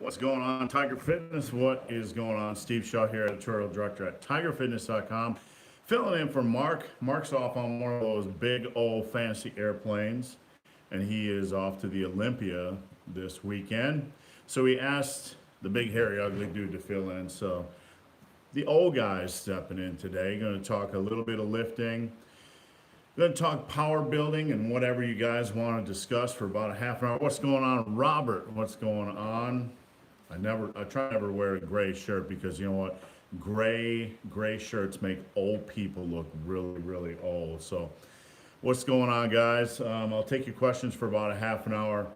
What's going on, Tiger Fitness? What is going on? Steve Shaw here, editorial director at tigerfitness.com. Filling in for Mark. Mark's off on one of those big old fancy airplanes, and he is off to the Olympia this weekend. So we asked the big, hairy, ugly dude to fill in. So the old guy's stepping in today. Going to talk a little bit of lifting. Going to talk power building and whatever you guys want to discuss for about a half an hour. What's going on, Robert? What's going on? I try to never wear a gray shirt because you know what? Gray shirts make old people look really, really old. So what's going on, guys? I'll take your questions for about a half an hour.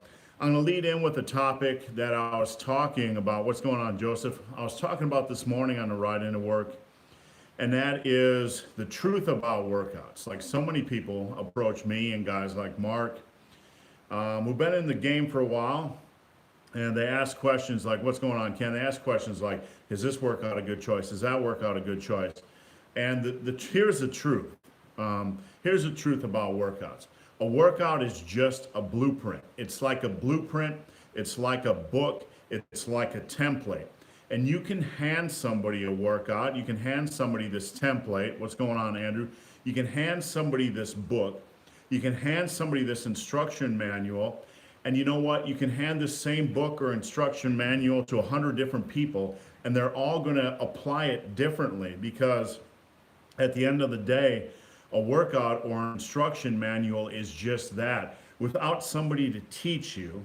I'm going to lead in with a topic that I was talking about. What's going on, Joseph? I was talking about this morning on the ride into work, and that is the truth about workouts. Like so many people approach me and guys like Mark, who've been in the game for a while, and they ask questions like, what's going on, Ken? They ask questions like, is this workout a good choice? Is that workout a good choice? And here's the truth. Here's the truth about workouts. A workout is just a blueprint. It's like a blueprint. It's like a book. It's like a template. And you can hand somebody a workout. You can hand somebody this template. What's going on, Andrew? You can hand somebody this book. You can hand somebody this instruction manual. And you know what? You can hand this same book or instruction manual to 100 different people, and they're all going to apply it differently, because at the end of the day, a workout or an instruction manual is just that. Without somebody to teach you,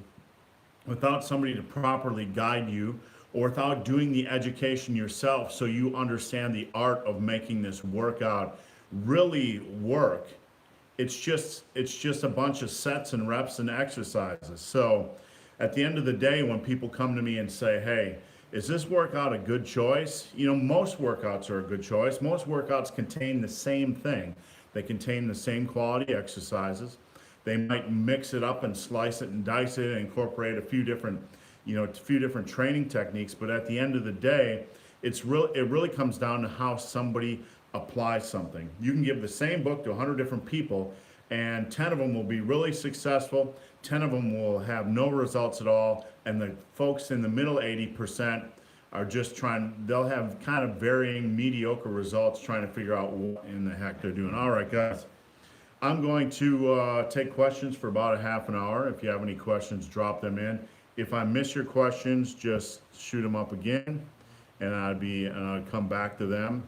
without somebody to properly guide you, or without doing the education yourself so you understand the art of making this workout really work, it's just a bunch of sets and reps and exercises. So at the end of the day, when people come to me and say, hey, is this workout a good choice? You know, most workouts are a good choice. Most workouts contain the same thing. They contain the same quality exercises. They might mix it up and slice it and dice it and incorporate a few different training techniques. But at the end of the day, it really comes down to how somebody applies something. You can give the same book to 100 different people, and 10 of them will be really successful. 10 of them will have no results at all. And the folks in the middle 80% are just they'll have kind of varying mediocre results trying to figure out what in the heck they're doing. All right, guys. I'm going to take questions for about a half an hour. If you have any questions, drop them in. If I miss your questions, just shoot them up again, and I'd come back to them.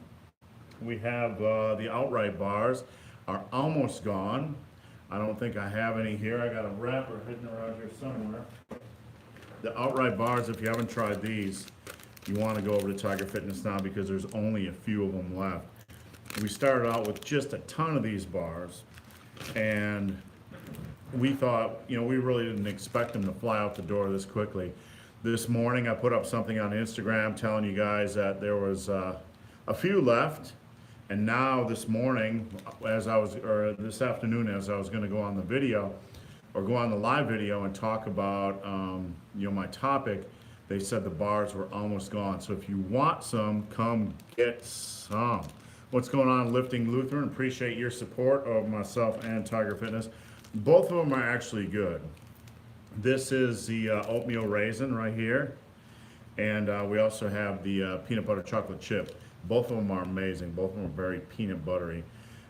We have the outright bars are almost gone. I don't think I have any here. I got a wrapper hidden around here somewhere. The outright bars, if you haven't tried these, you want to go over to Tiger Fitness now, because there's only a few of them left. We started out with just a ton of these bars, and we thought, we really didn't expect them to fly out the door this quickly. This morning I put up something on Instagram telling you guys that there was a few left. And now this morning, this afternoon, as I was going to go on the video, or go on the live video and talk about, my topic, they said the bars were almost gone. So if you want some, come get some. What's going on, Lifting Lutheran? Appreciate your support of myself and Tiger Fitness. Both of them are actually good. This is the oatmeal raisin right here, and we also have the peanut butter chocolate chip. Both of them are amazing. Both of them are very peanut buttery.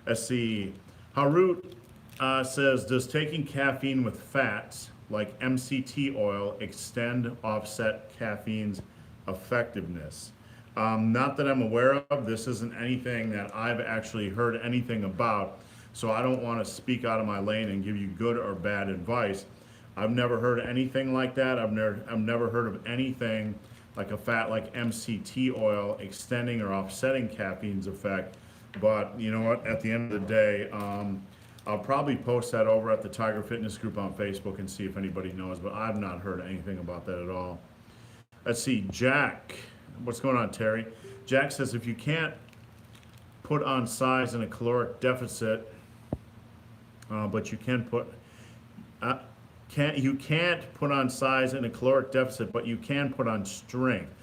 Let's see. Harut says, does taking caffeine with fats like MCT oil extend offset caffeine's effectiveness? Not that I'm aware of. This isn't anything that I've actually heard anything about, so I don't want to speak out of my lane and give you good or bad advice. I've never heard anything like that. I've never heard of anything like a fat like MCT oil extending or offsetting caffeine's effect. But you know what, at the end of the day, I'll probably post that over at the Tiger Fitness group on Facebook and see if anybody knows, but I've not heard anything about that at all. Let's see, Jack, what's going on, Terry? Jack says, if you can't put on size in a caloric deficit, but you can put, you can't put on size in a caloric deficit, but you can put on strength.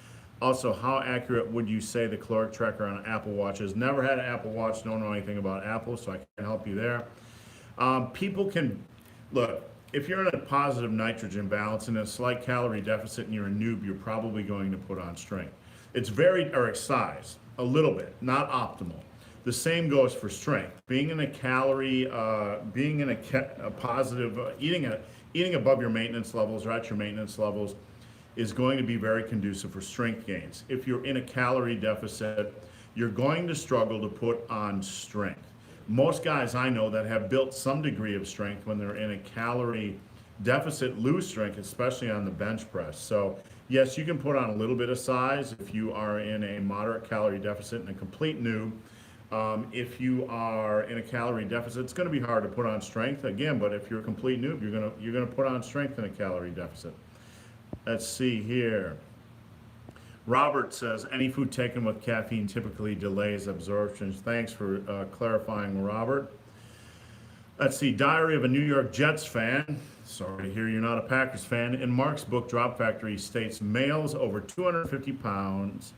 Also, how accurate would you say the caloric tracker on an Apple Watch is? Never had an Apple Watch, don't know anything about Apple, so I can't help you there. People can, look, if you're in a positive nitrogen balance and a slight calorie deficit and you're a noob, you're probably going to put on strength. It's very, or size, a little bit, not optimal. The same goes for strength. Being in a calorie, being in a positive, eating above your maintenance levels or at your maintenance levels is going to be very conducive for strength gains. If you're in a calorie deficit, you're going to struggle to put on strength. Most guys I know that have built some degree of strength when they're in a calorie deficit lose strength, especially on the bench press. So yes, you can put on a little bit of size if you are in a moderate calorie deficit and a complete noob. If you are in a calorie deficit, it's going to be hard to put on strength again. But if you're a complete noob, you're gonna put on strength in a calorie deficit. Let's see here. Robert says, any food taken with caffeine typically delays absorption. Thanks for clarifying, Robert. Let's see, Diary of a New York Jets fan. Sorry to hear you're not a Packers fan. In Marc's book, Drop Factory, states males over 250 pounds,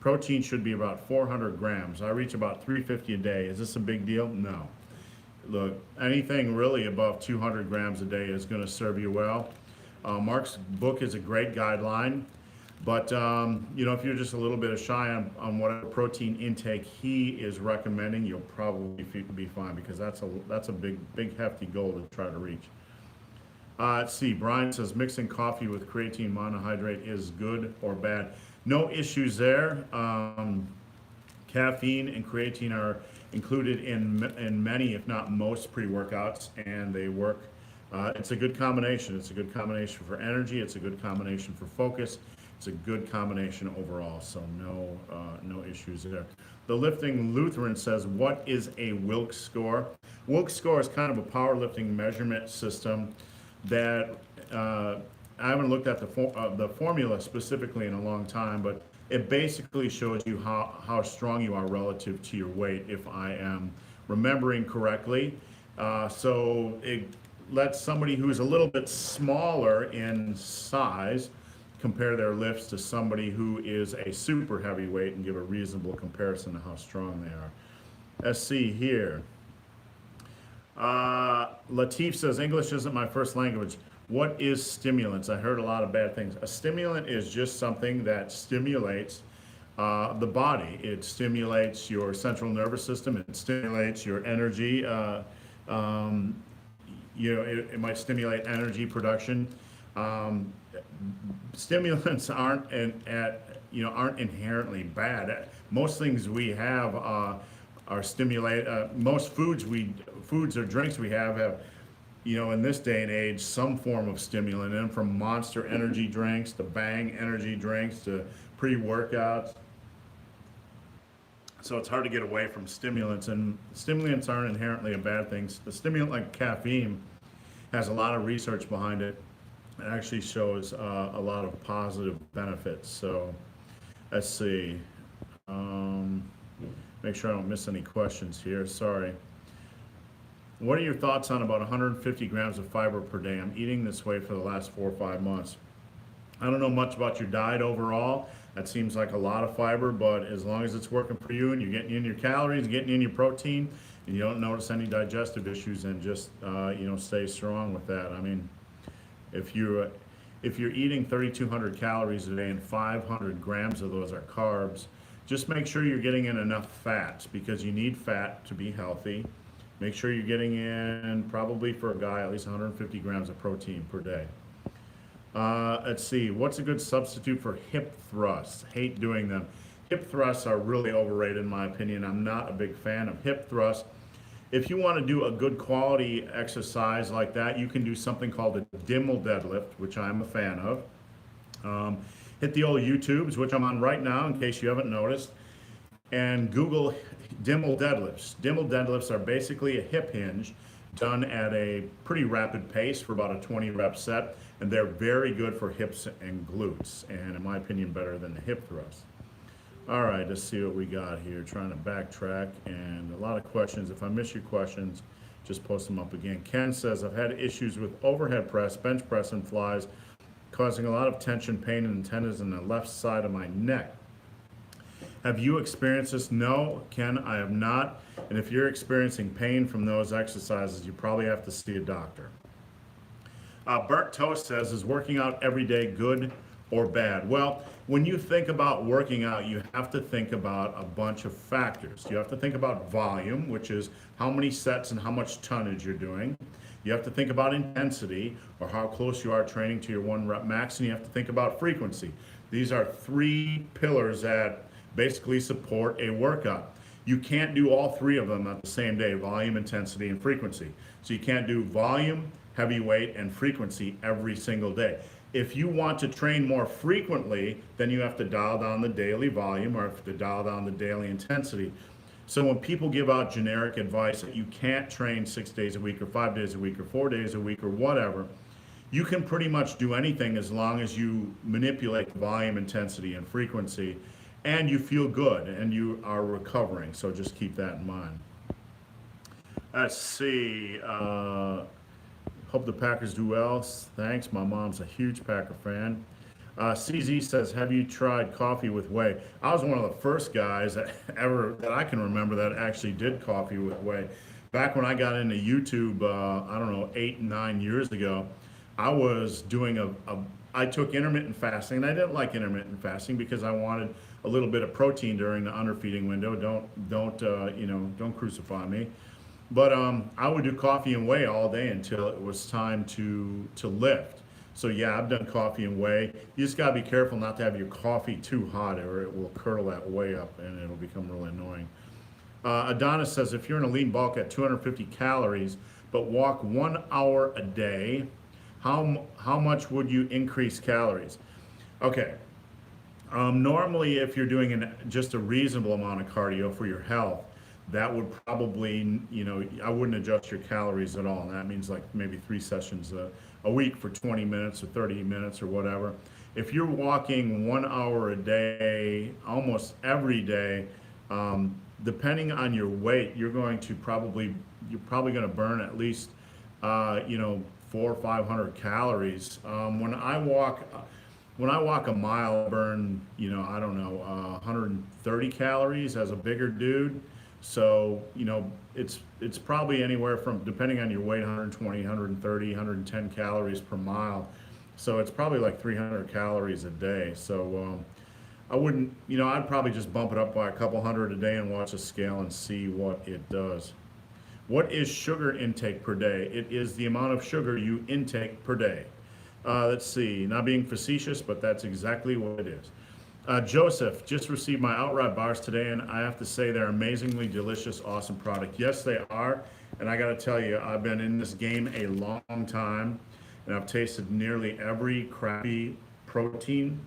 protein should be about 400 grams. I reach about 350 a day. Is this a big deal? No. Look, anything really above 200 grams a day is going to serve you well. Marc's book is a great guideline. But if you're just a little bit shy on whatever protein intake he is recommending, you'll probably be fine, because that's a big hefty goal to try to reach. Let's see. Brian says mixing coffee with creatine monohydrate is good or bad. No issues there. Caffeine and creatine are included in many, if not most, pre-workouts, and they work. It's a good combination. It's a good combination for energy. It's a good combination for focus. It's a good combination overall, so no issues there. The Lifting Lutheran says, what is a Wilks score? Wilks score is kind of a powerlifting measurement system that I haven't looked at the formula specifically in a long time, but it basically shows you how strong you are relative to your weight, if I am remembering correctly. So it lets somebody who's a little bit smaller in size compare their lifts to somebody who is a super heavyweight and give a reasonable comparison to how strong they are. Let's see here. Latif says, English isn't my first language. What is stimulants? I heard a lot of bad things. A stimulant is just something that stimulates the body. It stimulates your central nervous system. It stimulates your energy. It might stimulate energy production. Stimulants aren't inherently bad. Most things we have are stimulate. Most foods or drinks we have, in this day and age, some form of stimulant in them, from Monster energy drinks to Bang energy drinks to pre-workouts. So it's hard to get away from stimulants, and stimulants aren't inherently a bad thing. The stimulant like caffeine has a lot of research behind it. It actually shows a lot of positive benefits. So let's see. Make sure I don't miss any questions here. Sorry. What are your thoughts on about 150 grams of fiber per day? I'm eating this way for the last 4 or 5 months. I don't know much about your diet overall. That seems like a lot of fiber, but as long as it's working for you and you're getting in your calories, getting in your protein, and you don't notice any digestive issues, then just stay strong with that. I mean, if you're eating 3,200 calories a day and 500 grams of those are carbs, just make sure you're getting in enough fats, because you need fat to be healthy. Make sure you're getting in, probably for a guy, at least 150 grams of protein per day. Let's see, what's a good substitute for hip thrusts? Hate doing them. Hip thrusts are really overrated in my opinion. I'm not a big fan of hip thrusts. If you want to do a good quality exercise like that, you can do something called a Dimmel deadlift, which I'm a fan of. Hit the old YouTubes, which I'm on right now in case you haven't noticed, and Google Dimmel deadlifts. Dimmel deadlifts are basically a hip hinge done at a pretty rapid pace for about a 20 rep set, and they're very good for hips and glutes, and in my opinion better than the hip thrust. All right, let's see what we got here. Trying to backtrack, and a lot of questions. If I miss your questions, just post them up again. Ken says, I've had issues with overhead press, bench press, and flies, causing a lot of tension, pain, and tendons in the left side of my neck. Have you experienced this? No, Ken, I have not. And if you're experiencing pain from those exercises, you probably have to see a doctor. Burnt Toast says, is working out every day good or bad? Well, when you think about working out, you have to think about a bunch of factors. You have to think about volume, which is how many sets and how much tonnage you're doing. You have to think about intensity, or how close you are training to your 1 rep max, and you have to think about frequency. These are 3 pillars that basically support a workout. You can't do all 3 of them on the same day: volume, intensity, and frequency. So you can't do volume, heavy weight, and frequency every single day. If you want to train more frequently, then you have to dial down the daily volume, or have to dial down the daily intensity. So when people give out generic advice that you can't train 6 days a week or 5 days a week or 4 days a week or whatever, you can pretty much do anything as long as you manipulate the volume, intensity, and frequency, and you feel good and you are recovering. So just keep that in mind. Let's see. Hope the Packers do well. Thanks. My mom's a huge Packer fan. CZ says, have you tried coffee with whey? I was one of the first guys that I can remember that actually did coffee with whey. Back when I got into YouTube, I don't know, 8, 9 years ago, I was doing I took intermittent fasting, and I didn't like intermittent fasting because I wanted a little bit of protein during the underfeeding window. Don't crucify me. But I would do coffee and whey all day until it was time to lift. So yeah, I've done coffee and whey. You just gotta be careful not to have your coffee too hot, or it will curdle that whey up and it'll become really annoying. Adonis says, if you're in a lean bulk at 250 calories, but walk 1 hour a day, how much would you increase calories? Okay. Normally, if you're doing just a reasonable amount of cardio for your health, that would probably, I wouldn't adjust your calories at all. And that means like maybe 3 sessions a week for 20 minutes or 30 minutes or whatever. If you're walking 1 hour a day, almost every day, depending on your weight, you're probably going to burn at least, 400 or 500 calories. When I walk a mile, I burn, 130 calories as a bigger dude. So, it's probably anywhere from, depending on your weight, 120, 130, 110 calories per mile. So it's probably like 300 calories a day. So I wouldn't, I'd probably just bump it up by a couple hundred a day and watch a scale and see what it does. What is sugar intake per day? It is the amount of sugar you intake per day. Let's see, not being facetious, but that's exactly what it is. Joseph, just received my Outright bars today, and I have to say they're amazingly delicious, awesome product. Yes, they are, and I got to tell you, I've been in this game a long time, and I've tasted nearly every crappy protein,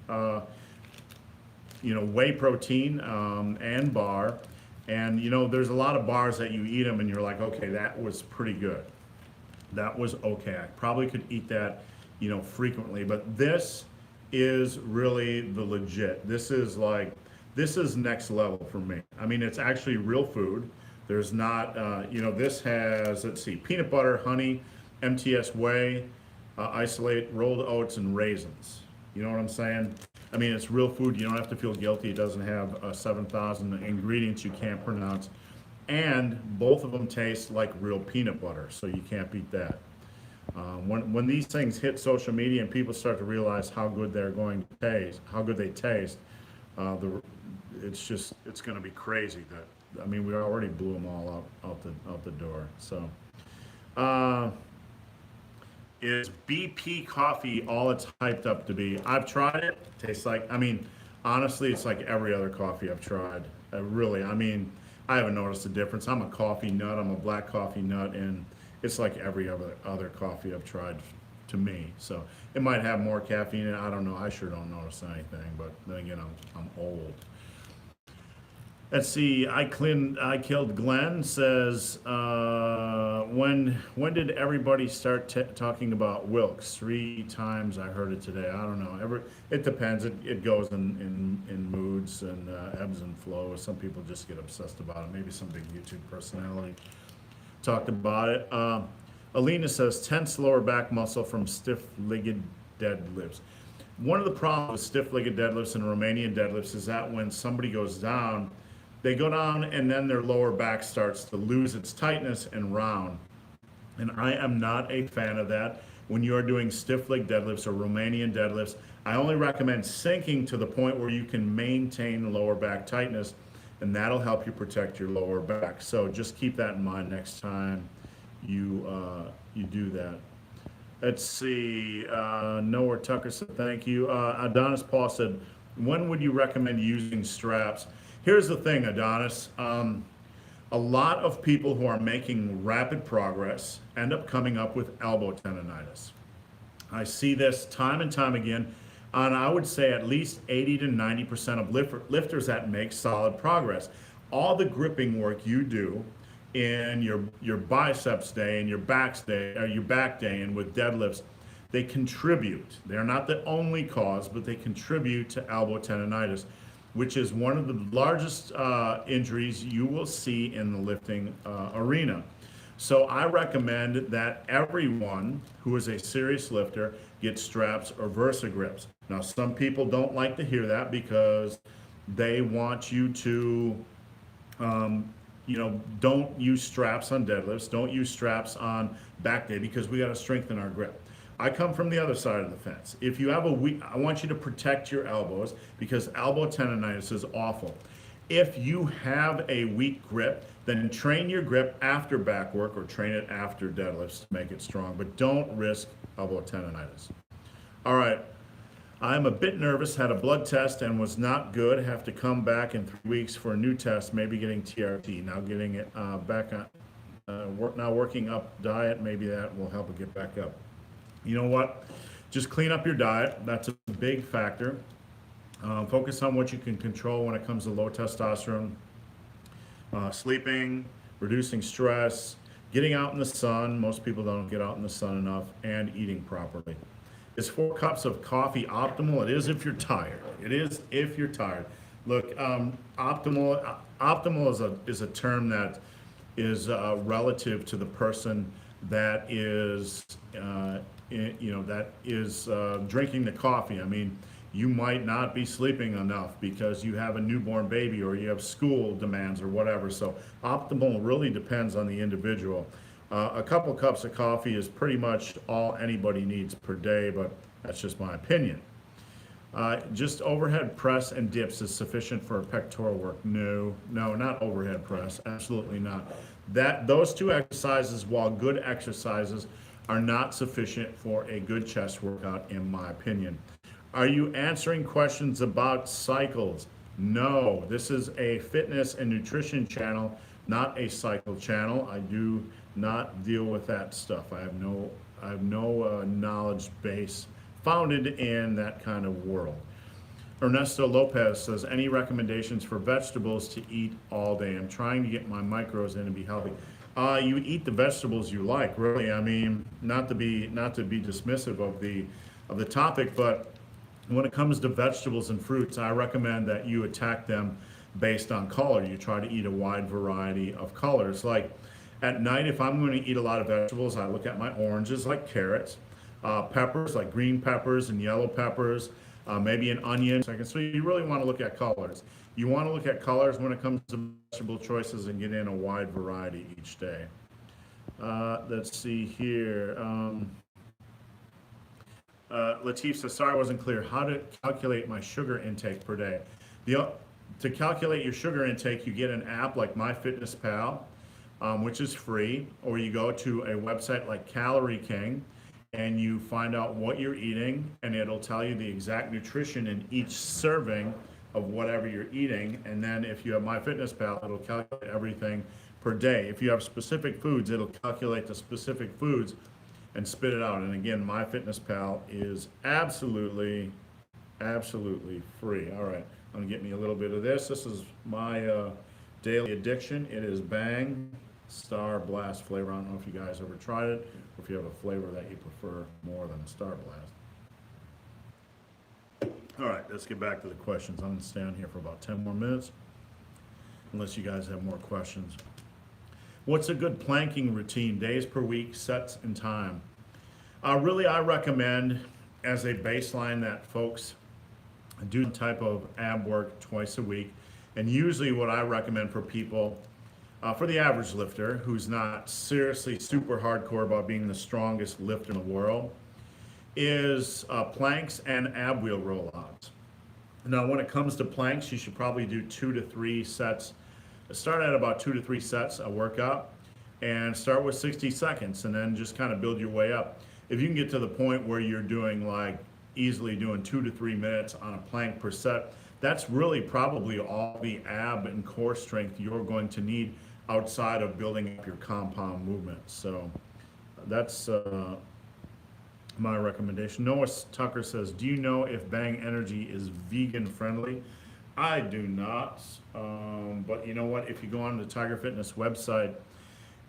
whey protein and bar, and there's a lot of bars that you eat them, and you're like, okay, that was pretty good. That was okay. I probably could eat that, frequently, but this is really the legit. This is next level for me. I mean, it's actually real food. There's not, this has, let's see, peanut butter, honey, MTS whey, isolate, rolled oats, and raisins. You know what I'm saying? I mean, it's real food. You don't have to feel guilty. It doesn't have 7,000 ingredients you can't pronounce. And both of them taste like real peanut butter, so you can't beat that. When these things hit social media and people start to realize how good they're going to taste, how good they taste, it's going to be crazy. We already blew them all out the door. So, is BP coffee all it's hyped up to be? I've tried it. Tastes like, honestly, it's like every other coffee I've tried. I haven't noticed a difference. I'm a coffee nut. I'm a black coffee nut, and it's like every other coffee I've tried to me. So it might have more caffeine in it. I don't know. I sure don't notice anything, but then again, I'm old. Let's see. I killed Glenn says, when did everybody start talking about Wilkes? 3 times I heard it today. I don't know. It depends. It goes in moods and ebbs and flows. Some people just get obsessed about it. Maybe some big YouTube personality talked about it. Alina says, tense lower back muscle from stiff-legged deadlifts. One of the problems with stiff-legged deadlifts and Romanian deadlifts is that when somebody goes down, they go down and then their lower back starts to lose its tightness and round. And I am not a fan of that. when you're doing stiff leg deadlifts or Romanian deadlifts. I only recommend sinking to the point where you can maintain lower back tightness, and that'll help you protect your lower back. So just keep that in mind next time you do that. Let's see. Nowhere Tucker said thank you. Adonis Paul said, when would you recommend using straps? Here's the thing, Adonis. A lot of people who are making rapid progress end up coming up with elbow tendonitis. I see this time and time again, and I would say at least 80 to 90% of lifters that make solid progress. All the gripping work you do in your biceps day and your back day, or your back day, and with deadlifts, they contribute. They're not the only cause, but they contribute to elbow tendonitis, which is one of the largest injuries you will see in the lifting arena. So I recommend that everyone who is a serious lifter get straps or Versa grips. Now, some people don't like to hear that because they want you to, don't use straps on deadlifts, don't use straps on back day, because we got to strengthen our grip. I come from the other side of the fence. If you have I want you to protect your elbows, because elbow tendonitis is awful. If you have a weak grip, then train your grip after back work or train it after deadlifts to make it strong, but don't risk elbow tendonitis. All right, I'm a bit nervous, had a blood test and was not good. Have to come back in 3 weeks for a new test, maybe getting TRT. Now getting it back on, now working up diet, maybe that will help it get back up. You know what? Just clean up your diet. That's a big factor. Focus on what you can control when it comes to low testosterone. Sleeping, reducing stress, getting out in the sun. Most people don't get out in the sun enough, and eating properly. Is 4 cups of coffee optimal? It is if you're tired. It is if you're tired. Look, optimal is a term that is relative to the person that is drinking the coffee. I mean, you might not be sleeping enough because you have a newborn baby or you have school demands or whatever. So optimal really depends on the individual. A couple cups of coffee is pretty much all anybody needs per day, but that's just my opinion. Just overhead press and dips is sufficient for pectoral work. No, not overhead press. Absolutely not. Those 2 exercises, while good exercises, are not sufficient for a good chest workout, in my opinion. Are you answering questions about cycles? No, this is a fitness and nutrition channel, not a cycle channel. I do not deal with that stuff. I have no knowledge base founded in that kind of world. Ernesto Lopez says, any recommendations for vegetables to eat all day? I'm trying to get my micros in and be healthy. You eat the vegetables you like, really. I mean, not to be dismissive of the topic, but when it comes to vegetables and fruits, I recommend that you attack them based on color. You try to eat a wide variety of colors. Like at night, if I'm going to eat a lot of vegetables, I look at my oranges like carrots, peppers like green peppers and yellow peppers, maybe an onion. So you really want to look at colors. You want to look at colors when it comes to vegetable choices and get in a wide variety each day. Let's see here. Latif says, sorry I wasn't clear. How to calculate my sugar intake per day? To calculate your sugar intake, you get an app like MyFitnessPal, which is free, or you go to a website like Calorie King, and you find out what you're eating, and it'll tell you the exact nutrition in each serving of whatever you're eating. And then if you have MyFitnessPal, it'll calculate everything per day. If you have specific foods, it'll calculate the specific foods and spit it out. And again, MyFitnessPal is absolutely free. All right, I'm gonna get me a little bit of this. This is my daily addiction. It is Bang Star Blast flavor. I don't know if you guys ever tried it, or if you have a flavor that you prefer more than Star Blast. All right, let's get back to the questions. I'm gonna stay on here for about 10 more minutes, unless you guys have more questions. What's a good planking routine? Days per week, sets and time. Really, I recommend as a baseline that folks do the type of ab work twice a week. And usually what I recommend for people, for the average lifter who's not seriously super hardcore about being the strongest lifter in the world, is planks and ab wheel rollouts. Now, when it comes to planks, you should probably do 2 to 3 sets. Start at about 2 to 3 sets a workout and start with 60 seconds and then just kind of build your way up. If you can get to the point where you're doing like easily doing 2 to 3 minutes on a plank per set, that's really probably all the ab and core strength you're going to need outside of building up your compound movements. So that's my recommendation. Noah Tucker says, do you know if Bang Energy is vegan friendly? I do not, but you know what? If you go on the Tiger Fitness website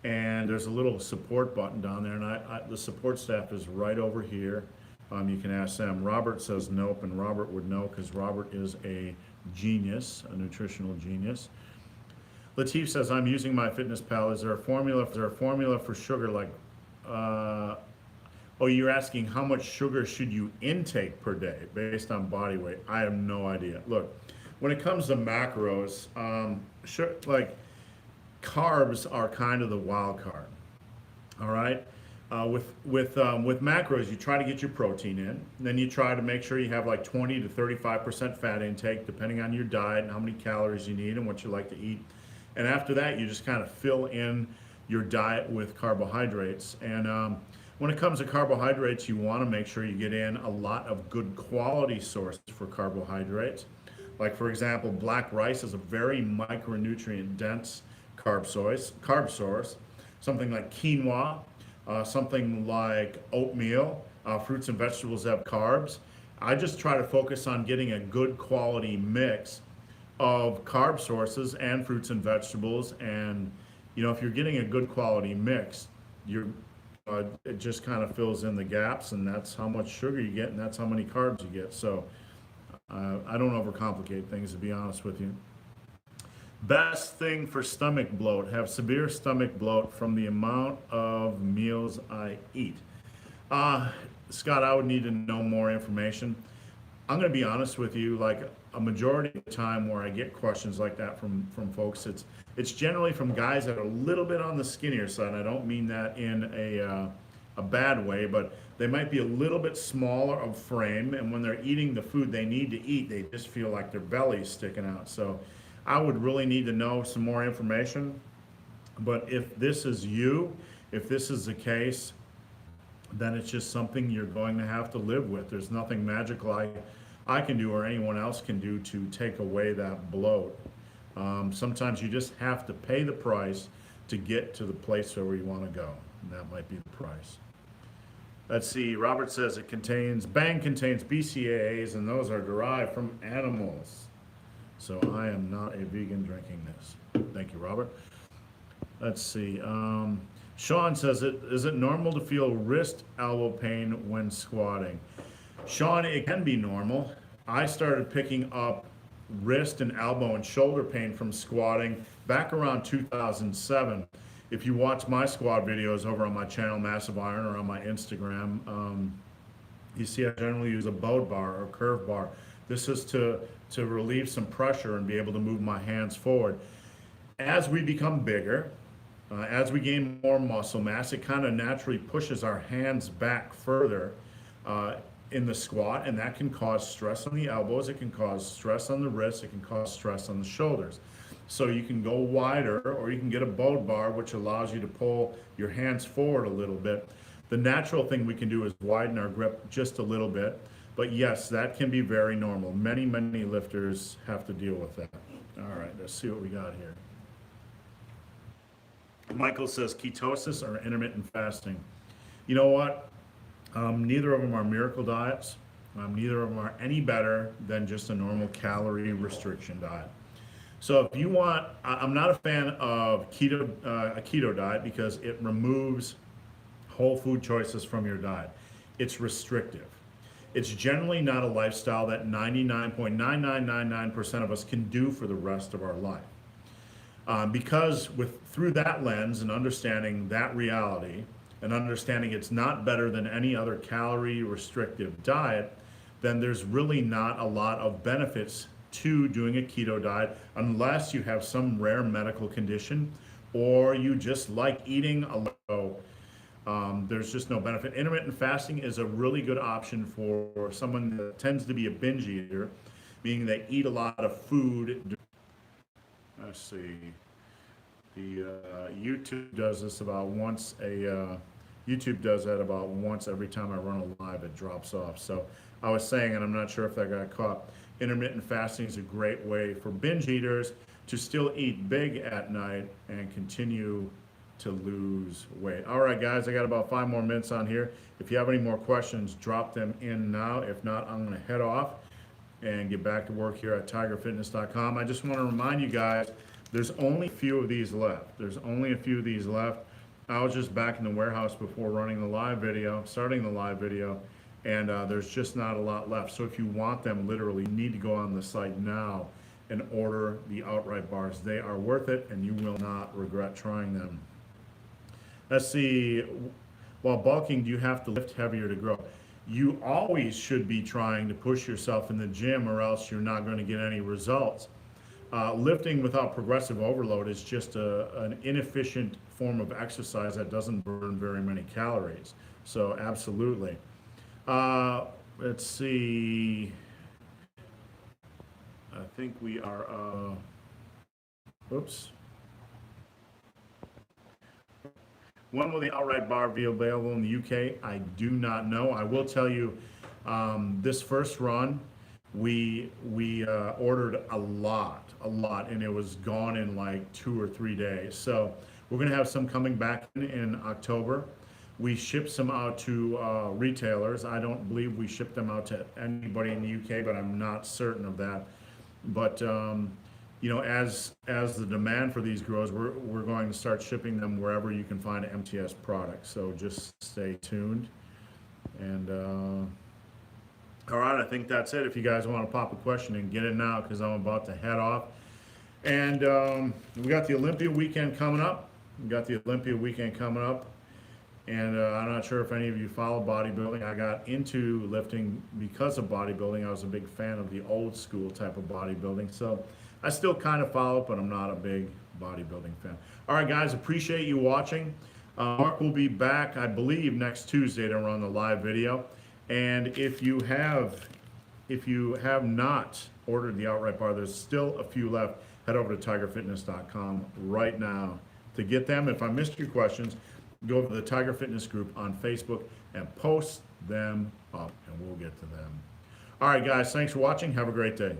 and there's a little support button down there, and the support staff is right over here. You can ask them. Robert says nope, and Robert would know because Robert is a genius, a nutritional genius. Latif says, I'm using my Fitness Pal. Is there a formula? Is there a formula for sugar? Like, oh, you're asking how much sugar should you intake per day based on body weight? I have no idea. Look, when it comes to macros, like carbs are kind of the wild card. All right. With macros, you try to get your protein in, and then you try to make sure you have like 20 to 35% fat intake, depending on your diet and how many calories you need and what you like to eat. And after that, you just kind of fill in your diet with carbohydrates. And when it comes to carbohydrates, you want to make sure you get in a lot of good quality sources for carbohydrates. Like, for example, black rice is a very micronutrient dense carb source. Something like quinoa, something like oatmeal, fruits and vegetables have carbs. I just try to focus on getting a good quality mix of carb sources and fruits and vegetables. And, you know, if you're getting a good quality mix, it just kind of fills in the gaps, and that's how much sugar you get, and that's how many carbs you get. So I don't overcomplicate things, to be honest with you. Best thing for stomach bloat: have severe stomach bloat from the amount of meals I eat. Scott, I would need to know more information. I'm going to be honest with you, like a majority of the time where I get questions like that from folks, it's generally from guys that are a little bit on the skinnier side. I don't mean that in a bad way, but they might be a little bit smaller of frame, and when they're eating the food they need to eat, they just feel like their belly's sticking out. So I would really need to know some more information. But if this is you, if this is the case, then it's just something you're going to have to live with. There's nothing magical I can do or anyone else can do to take away that bloat. Sometimes you just have to pay the price to get to the place where you want to go. And that might be the price. Let's see, Robert says Bang contains BCAAs, and those are derived from animals. So I am not a vegan drinking this. Thank you, Robert. Let's see. Sean says, is it normal to feel wrist elbow pain when squatting? Sean, it can be normal. I started picking up wrist and elbow and shoulder pain from squatting back around 2007. If you watch my squat videos over on my channel, Massive Iron, or on my Instagram, you see I generally use a bowed bar or curved bar. This is to relieve some pressure and be able to move my hands forward. As we become bigger, as we gain more muscle mass, it kind of naturally pushes our hands back further in the squat, and that can cause stress on the elbows, it can cause stress on the wrists, it can cause stress on the shoulders. So you can go wider, or you can get a bowed bar, which allows you to pull your hands forward a little bit. The natural thing we can do is widen our grip just a little bit. But yes, that can be very normal. Many, many lifters have to deal with that. All right, let's see what we got here. Michael says ketosis or intermittent fasting. You know what? Neither of them are miracle diets. Neither of them are any better than just a normal calorie restriction diet. So if you want, I'm not a fan of a keto diet because it removes whole food choices from your diet. It's restrictive. It's generally not a lifestyle that 99.9999% of us can do for the rest of our life. Because through that lens and understanding that reality and understanding it's not better than any other calorie restrictive diet, then there's really not a lot of benefits to doing a keto diet unless you have some rare medical condition or you just like eating a low. There's just no benefit. Intermittent fasting is a really good option for someone that tends to be a binge eater, meaning they eat a lot of food. Let's see. The YouTube does this about once YouTube does that about once every time I run a live, it drops off. So I was saying, and I'm not sure if that got caught, intermittent fasting is a great way for binge eaters to still eat big at night and continue to lose weight. All right, guys, I got about 5 more minutes on here. If you have any more questions, drop them in now. If not, I'm going to head off and get back to work here at tigerfitness.com. I just want to remind you guys, there's only a few of these left. There's only a few of these left. I was just back in the warehouse before running the live video, starting the live video, and there's just not a lot left. So if you want them, literally, you need to go on the site now and order the outright bars. They are worth it, and you will not regret trying them. Let's see, while bulking, do you have to lift heavier to grow? You always should be trying to push yourself in the gym, or else you're not going to get any results. Lifting without progressive overload is just an inefficient form of exercise that doesn't burn very many calories. So absolutely. Let's see. I think we are, oops. When will the outright bar be available in the UK? I do not know. I will tell you, this first run, we ordered a lot, and it was gone in like 2 or 3 days. So we're gonna have some coming back in October. We shipped some out to retailers. I don't believe we shipped them out to anybody in the UK, but I'm not certain of that. But you know, as the demand for these grows, we're going to start shipping them wherever you can find MTS products. So just stay tuned. And all right, I think that's it. If you guys want to pop a question and get it now, because I'm about to head off. And we got the Olympia weekend coming up. And I'm not sure if any of you follow bodybuilding. I got into lifting because of bodybuilding. I was a big fan of the old school type of bodybuilding. So I still kind of follow it, but I'm not a big bodybuilding fan. All right, guys, appreciate you watching. Mark will be back, I believe, next Tuesday to run the live video. And if you have not ordered the outright bar, there's still a few left. Head over to tigerfitness.com right now to get them. If I missed your questions, go to the Tiger Fitness group on Facebook and post them up, and we'll get to them. All right, guys, thanks for watching. Have a great day.